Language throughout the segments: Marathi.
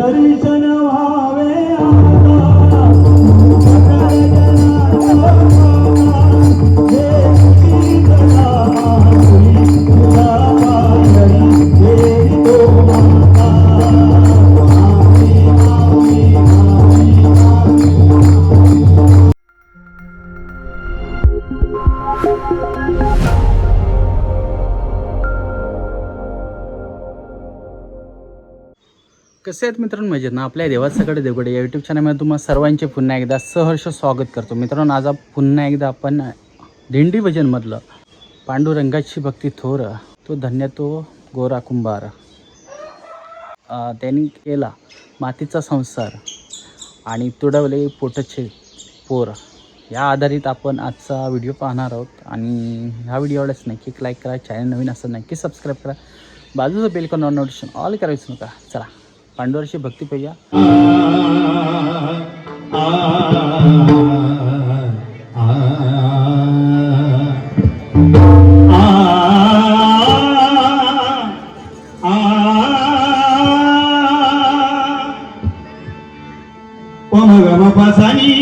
दर्शन व्हावे कसे आहेत मित्रांनो, मजेत ना. आपल्या देवासकडे देवगडे या यूट्यूब चॅनलमध्ये तुम्हाला सर्वांचे पुन्हा एकदा सहर्ष स्वागत करतो. मित्रांनो, आज पुन्हा एकदा आपण दिंडी भजनमधलं पांडुरंगाची भक्ती थोर तो धन्य तो गोरा कुंभार, त्यांनी केला मातीचा संसार आणि तुडवले पोटचे पोर, या आधारित आपण आजचा व्हिडिओ पाहणार आहोत. आणि ह्या व्हिडिओलाच नक्की लाईक करा, चॅनल नवीन असेल नक्की सबस्क्राईब करा, बाजूचं बेल करून नोटिफिकेशन ऑल करायचं नका. चला पांडुरंगाची भक्ती पाहिजे. पमगम पासानी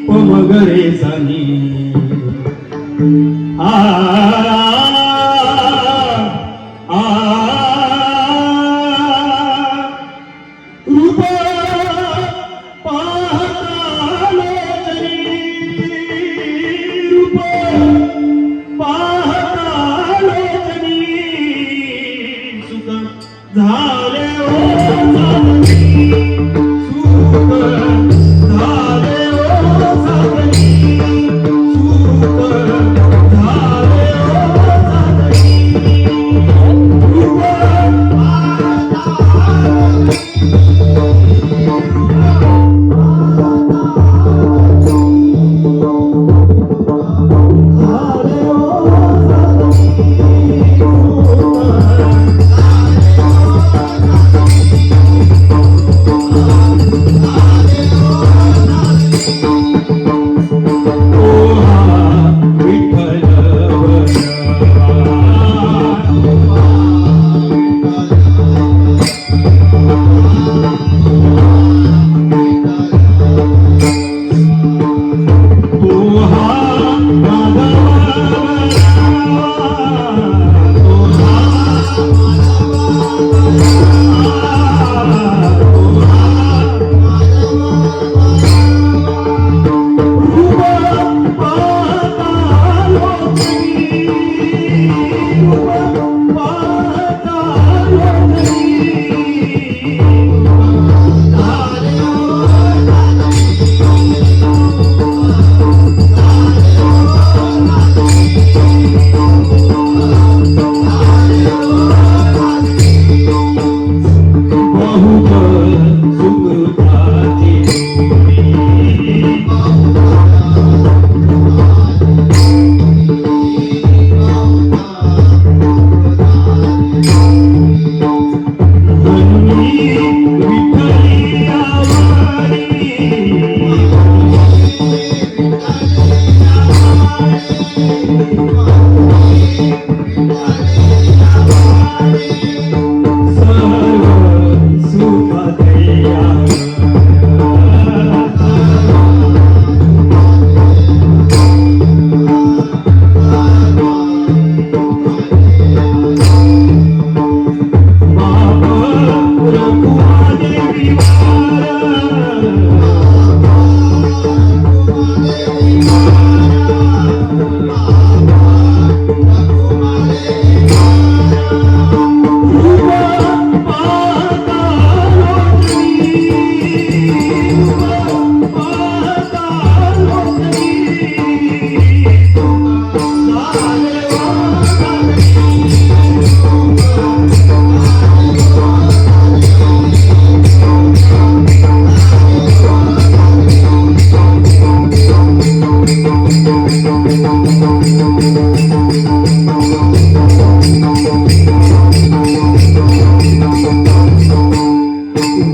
पमगरे सानी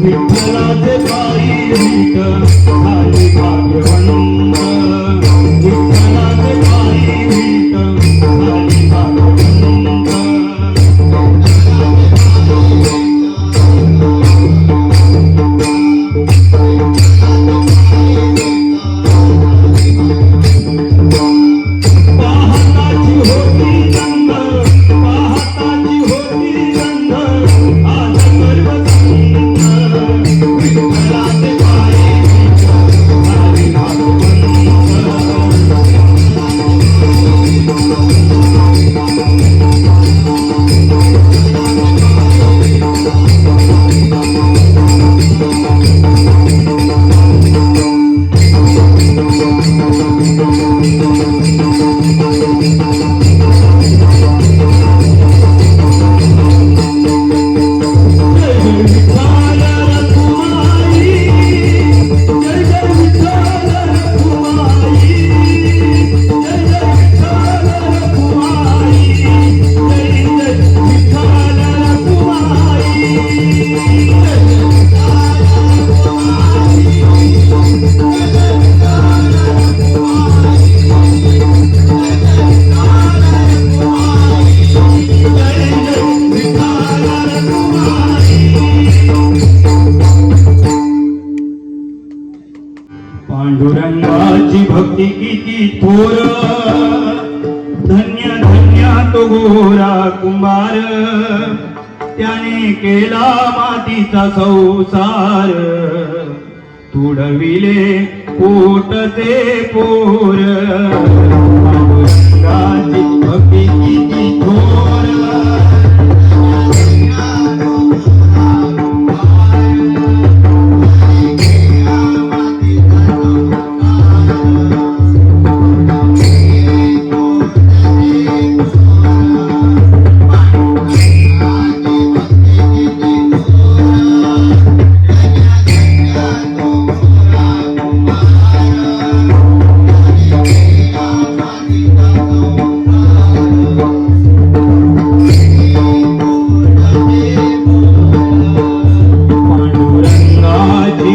विठ्ठलाचे पायी विठ्ठल भक्ती किती थोर, धन्य धन्य तो गोरा कुंभार, त्याने केला मातीचा संसार, तुडविले पोटचे पोर, पांडुरंगाची भक्ती किती थोर,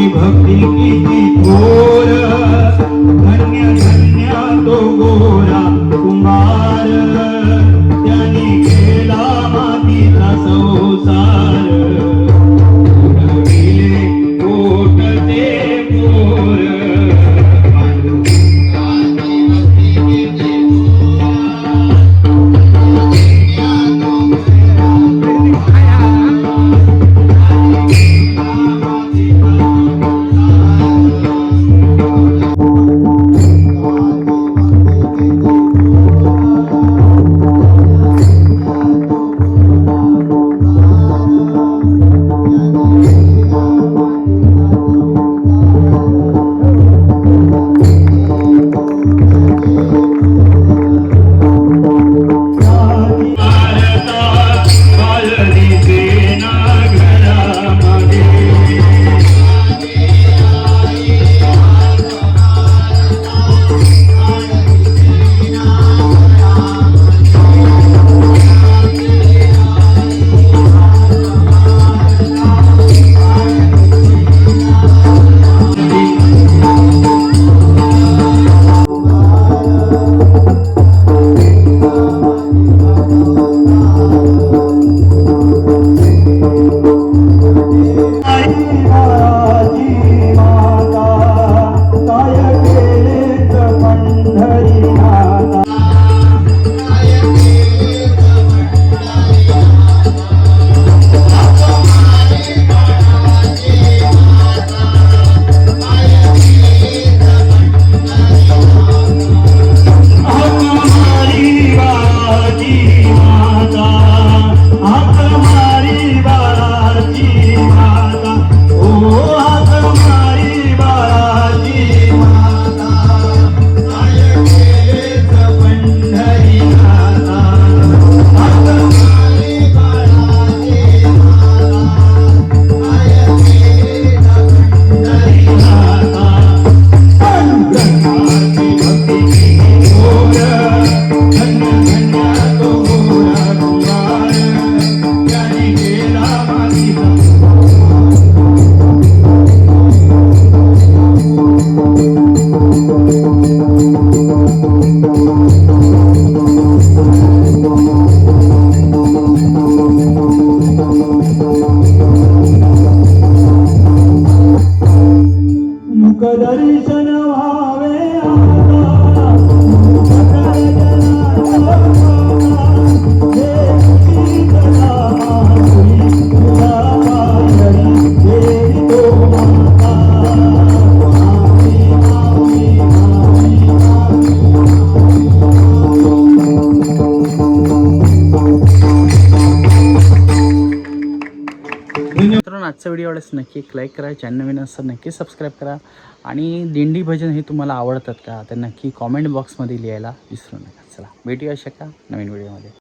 भक्ती किती थोर, धन्य धन्य तो गोरा कुंभार, त्याने केला मातीचा संसार, तुडविले पोटचे पोर, पांडुरंगाची भक्ती किती मुखदर्शन व्हावे आता, मुखकर मित्रांनो, आजचा व्हिडिओ आवडल्यास नक्की एक लाईक करा, चॅनल नवीन असेल नक्की सबस्क्राईब करा आणि दिंडी भजन हे तुम्हाला आवडतात का तर नक्की कॉमेंट बॉक्समध्ये लिहायला विसरू नका. चला भेटूया अशा का नवीन व्हिडिओमध्ये.